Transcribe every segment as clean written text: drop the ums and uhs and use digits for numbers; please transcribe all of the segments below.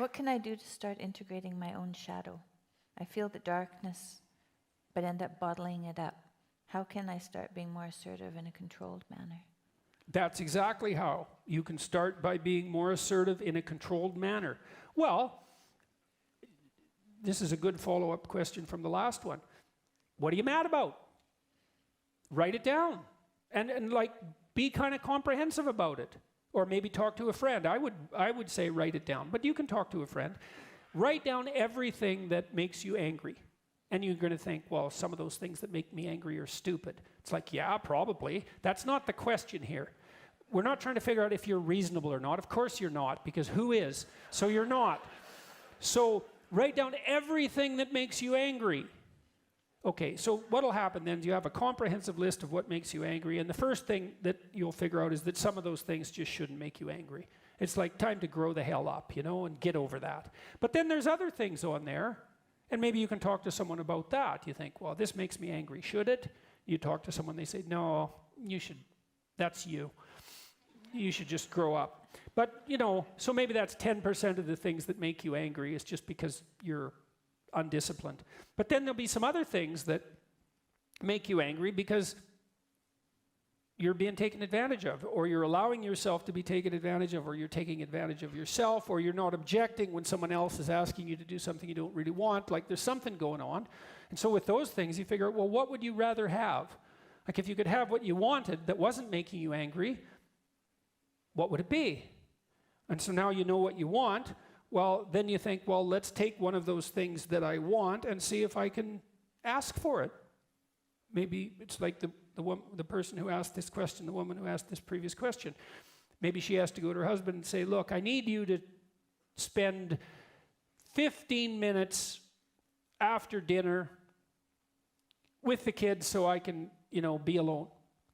What can I do to start integrating my own shadow? I feel the darkness, but end up bottling it up. How can I start being more assertive in a controlled manner? That's exactly how. You can start by being more assertive in a controlled manner. Well, this is a good follow-up question from the last one. What are you mad about? Write it down. And like, be kind of comprehensive about it. Or maybe talk to a friend. I would say write it down, but you can talk to a friend. Write down everything that makes you angry. And you're going to think, well, some of those things that make me angry are stupid. It's like, yeah, probably. That's not the question here. We're not trying to figure out if you're reasonable or not. Of course you're not, because who is? So you're not. So write down everything that makes you angry. Okay, so what'll happen then is you have a comprehensive list of what makes you angry, and the first thing that you'll figure out is that some of those things just shouldn't make you angry. It's like time to grow the hell up, you know, and get over that. But then there's other things on there, and maybe you can talk to someone about that. You think, well, this makes me angry. Should it? You talk to someone, they say, no, you should, that's you. You should just grow up. But, you know, so maybe that's 10% of the things that make you angry is just because you're undisciplined. But then there'll be some other things that make you angry because you're being taken advantage of, or you're allowing yourself to be taken advantage of, or you're taking advantage of yourself, or you're not objecting when someone else is asking you to do something you don't really want. Like, there's something going on. And so with those things, you figure out, well, what would you rather have? Like, if you could have what you wanted that wasn't making you angry, what would it be? And so now you know what you want. Well, then you think, well, let's take one of those things that I want and see if I can ask for it. Maybe it's like the person who asked this question, the woman who asked this previous question. Maybe she has to go to her husband and say, look, I need you to spend 15 minutes after dinner with the kids so I can, you know, be alone.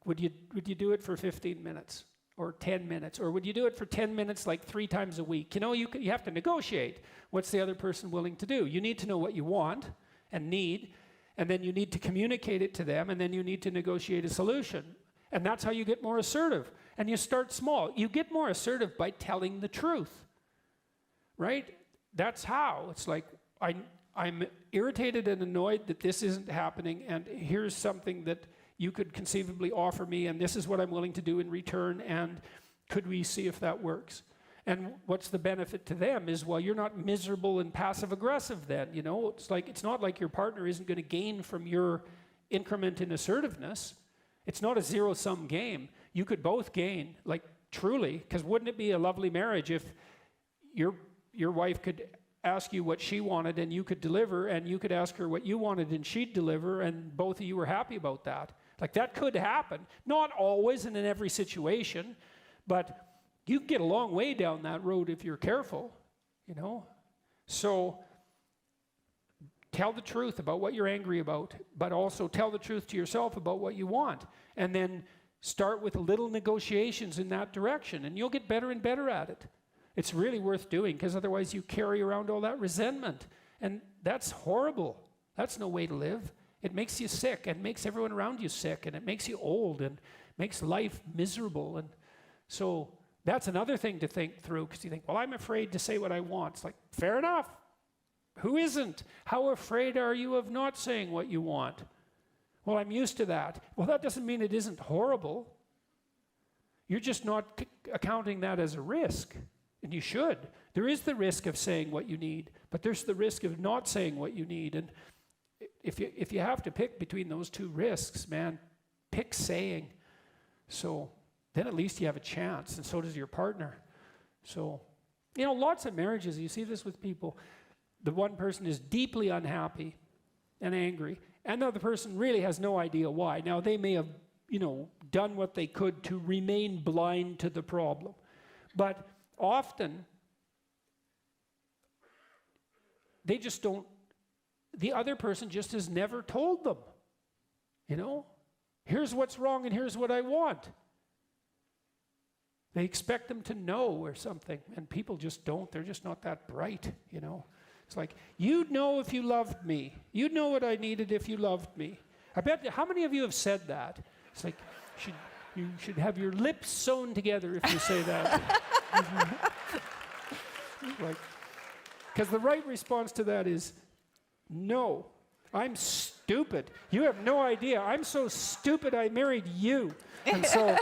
Would you do it for 15 minutes? Or 10 minutes, or would you do it for 10 minutes like 3 times a week? You know, you have to negotiate. What's the other person willing to do? You need to know what you want and need, and then you need to communicate it to them, and then you need to negotiate a solution. And that's how you get more assertive. And you start small. You get more assertive by telling the truth, right? That's how. It's like, I'm irritated and annoyed that this isn't happening, and here's something that you could conceivably offer me, and this is what I'm willing to do in return, and could we see if that works? And what's the benefit to them is, well, you're not miserable and passive-aggressive then, you know? It's like, it's not like your partner isn't going to gain from your increment in assertiveness. It's not a zero-sum game. You could both gain, like, truly, because wouldn't it be a lovely marriage if your wife could ask you what she wanted and you could deliver, and you could ask her what you wanted and she'd deliver, and both of you were happy about that? Like, that could happen. Not always and in every situation, but you can get a long way down that road if you're careful, you know? So tell the truth about what you're angry about, but also tell the truth to yourself about what you want. And then start with little negotiations in that direction, and you'll get better and better at it. It's really worth doing, because otherwise you carry around all that resentment. And that's horrible. That's no way to live. It makes you sick, and makes everyone around you sick, and it makes you old, and makes life miserable. And so that's another thing to think through, because you think, well, I'm afraid to say what I want. It's like, fair enough. Who isn't? How afraid are you of not saying what you want? Well, I'm used to that. Well, that doesn't mean it isn't horrible. You're just not accounting that as a risk. And you should. There is the risk of saying what you need, but there's the risk of not saying what you need. And if you have to pick between those two risks, man, pick saying. So then at least you have a chance, and so does your partner. So, you know, lots of marriages, you see this with people. The one person is deeply unhappy and angry, and the other person really has no idea why. Now, they may have, you know, done what they could to remain blind to the problem. But often, they just don't, the other person just has never told them, you know, here's what's wrong and here's what I want. They expect them to know or something, and people just don't. They're just not that bright, you know. It's like, you'd know if you loved me. You'd know what I needed if you loved me. I bet, how many of you have said that? It's like, you should have your lips sewn together if you say that. Like, Because the right response to that is, no, I'm stupid. You have no idea. I'm so stupid I married you. And so,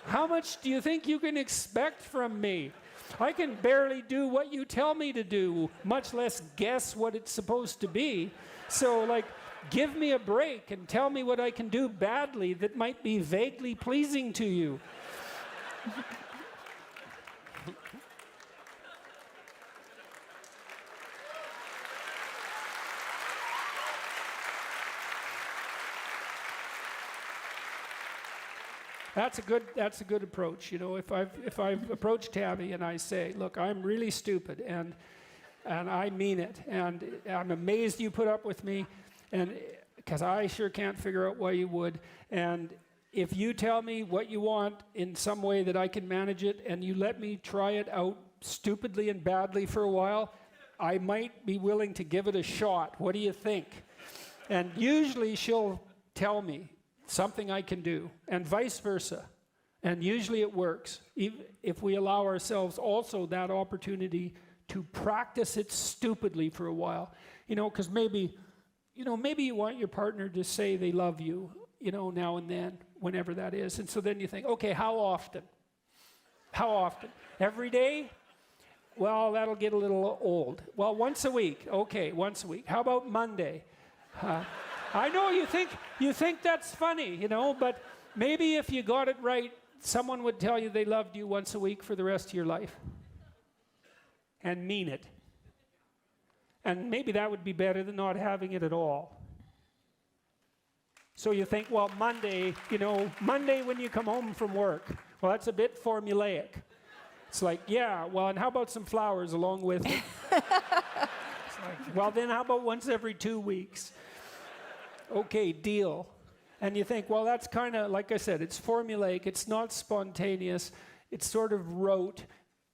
how much do you think you can expect from me? I can barely do what you tell me to do, much less guess what it's supposed to be. So, like, give me a break and tell me what I can do badly that might be vaguely pleasing to you. That's a good approach. You know, if I've approached Tammy and I say, look, I'm really stupid and I mean it, and I'm amazed you put up with me, and because I sure can't figure out why you would, and if you tell me what you want in some way that I can manage it, and you let me try it out stupidly and badly for a while, I might be willing to give it a shot. What do you think? And usually she'll tell me something I can do, and vice versa. And usually it works, if we allow ourselves also that opportunity to practice it stupidly for a while. You know, because maybe you want your partner to say they love you, you know, now and then, whenever that is. And so then you think, okay, how often? How often? Every day? Well, that'll get a little old. Well, once a week. Okay, once a week. How about Monday? I know you think that's funny, you know, but maybe if you got it right, someone would tell you they loved you once a week for the rest of your life. And mean it. And maybe that would be better than not having it at all. So you think, well, Monday, you know, Monday when you come home from work, well, that's a bit formulaic. It's like, yeah, well, and how about some flowers along with it? It's like, well, then how about once every 2 weeks? Okay, deal. And you think, well, that's kind of, like I said, it's formulaic, it's not spontaneous, it's sort of rote.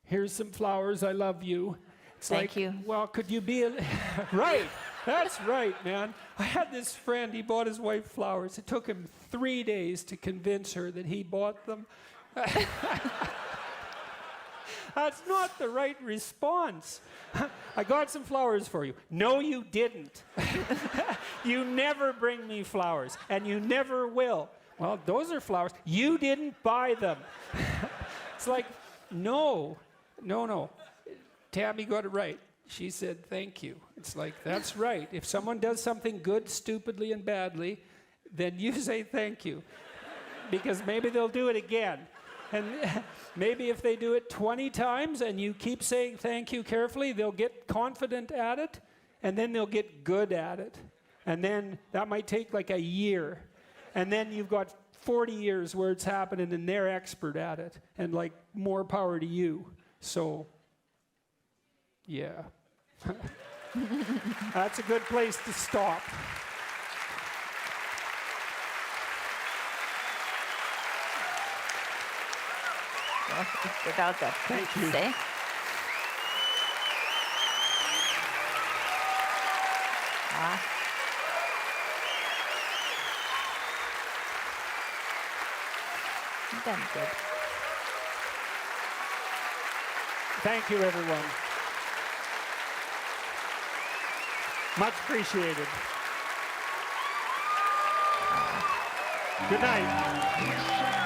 Here's some flowers, I love you. It's Thank like, you. well, could you be a... Right, that's right, man. I had this friend, he bought his wife flowers. It took him 3 days to convince her that he bought them. That's not the right response. I got some flowers for you. No, you didn't. You never bring me flowers, and you never will. Well, those are flowers. You didn't buy them. It's like, no. Tammy got it right. She said, thank you. It's like, that's right. If someone does something good, stupidly, and badly, then you say thank you. Because maybe they'll do it again. And maybe if they do it 20 times and you keep saying thank you carefully, they'll get confident at it, and then they'll get good at it. And then that might take like a year. And then you've got 40 years where it's happening and they're expert at it. And like, more power to you. So, yeah. That's a good place to stop. Without that, Thank you. say. You've done good. Thank you, everyone. Much appreciated. Good night.